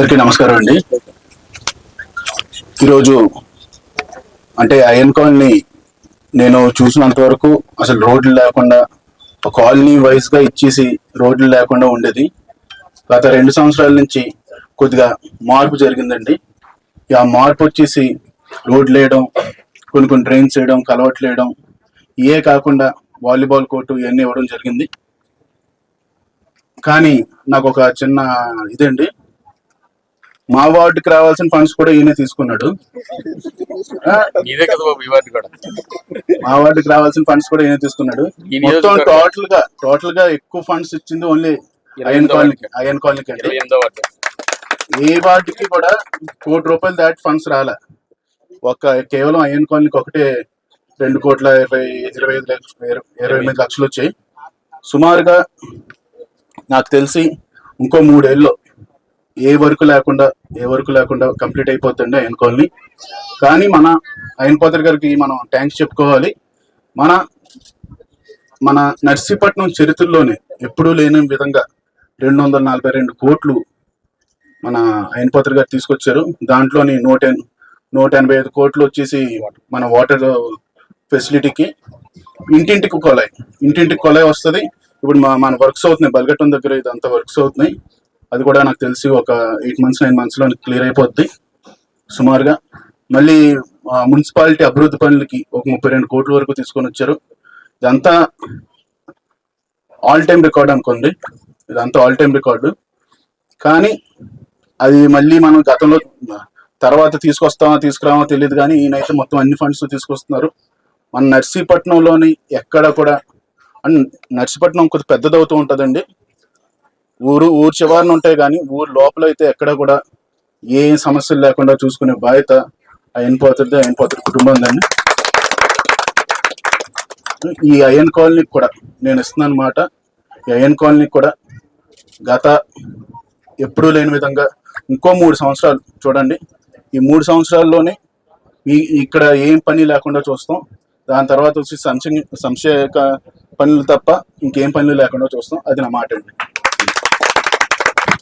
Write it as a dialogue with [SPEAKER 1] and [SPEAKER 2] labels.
[SPEAKER 1] అందరికీ నమస్కారం అండి. ఈరోజు అంటే ఐఎన్ కాలనీ నేను చూసినంత వరకు అసలు రోడ్లు లేకుండా ఒక కాలనీ వైజ్గా ఇచ్చేసి రోడ్లు లేకుండా ఉండేది. గత 2 సంవత్సరాల నుంచి కొద్దిగా మార్పు జరిగిందండి. ఆ మార్పు వచ్చేసి రోడ్లు వేయడం, కొన్ని డ్రైన్స్ వేయడం, కలవట్లు వేయడం, ఇవే కాకుండా వాలీబాల్ కోర్టు ఇవన్నీ ఇవ్వడం జరిగింది. కానీ నాకు ఒక చిన్న ఇదండి, మా వార్డుకి రావాల్సిన ఫండ్స్ కూడా ఈయన తీసుకున్నాడు. మా వార్డుకి రావాల్సిన ఫండ్స్ కూడా ఈయన తీసుకున్నాడు. మొత్తం టోటల్ గా ఎక్కువ ఫండ్స్ ఇచ్చింది ఓన్లీ ఐఎన్ కాలనీకి అండి. ఏ వార్డుకి కూడా ₹1 కోటి దాటి ఫండ్స్ రాలే. కేవలం ఐఎన్ కాలనీకి ఒకటే 2,25,28 లక్షలు వచ్చాయి. సుమారుగా నాకు తెలిసి ఇంకో 3 ఏళ్ళు ఏ వర్క్ లేకుండా కంప్లీట్ అయిపోతుంది ఐఎన్ కాలనీ. కానీ మన ఐఎన్ పాత్ర గారికి మనం థ్యాంక్స్ చెప్పుకోవాలి. మన నర్సీపట్నం చరిత్రలోనే ఎప్పుడూ లేని విధంగా 242 కోట్లు మన ఐఎన్ పాత్ర గారు తీసుకొచ్చారు. దాంట్లోని 185 కోట్లు వచ్చేసి మన వాటర్ ఫెసిలిటీకి. ఇంటింటికి కొలాయి వస్తుంది. ఇప్పుడు మన వర్క్స్ అవుతున్నాయి, బల్గట్టం దగ్గర ఇదంతా వర్క్స్ అవుతున్నాయి. అది కూడా నాకు తెలిసి ఒక 8 months 9 months లో క్లియర్ అయిపోద్ది సుమారుగా. మళ్ళీ మున్సిపాలిటీ అభివృద్ధి పనులకి ఒక 32 కోట్ల వరకు తీసుకొని వచ్చారు. ఇదంతా ఆల్ టైమ్ రికార్డ్ అనుకోండి, ఇదంతా ఆల్ టైమ్ రికార్డు. కానీ అది మళ్ళీ మనం గతంలో తర్వాత తీసుకురామో తెలియదు, కానీ ఈయనైతే మొత్తం అన్ని ఫండ్స్ తీసుకొస్తున్నారు. మన నర్సీపట్నంలోని ఎక్కడ కూడా, నర్సీపట్నం కొంచెం పెద్దదవుతూ ఉంటుందండి. ఊరు చివరన ఉంటాయి, కానీ ఊరు లోపల అయితే ఎక్కడ కూడా ఏ సమస్యలు లేకుండా చూసుకునే బాధ్యత ఐఎన్ పాత్ర కుటుంబం ఉందండి. ఈ ఐఎన్ కాలనీకి కూడా నేను ఇస్తున్నాను మాట. ఈ ఐఎన్ కాలనీకి కూడా గత ఎప్పుడూ లేని విధంగా ఇంకో 3 సంవత్సరాలు చూడండి. ఈ 3 సంవత్సరాల్లోనే ఇక్కడ ఏం పని లేకుండా చూస్తాం. దాని తర్వాత వచ్చి సంక్షేమ పనులు తప్ప ఇంకేం పనులు లేకుండా చూస్తాం. అది నా మాట అండి.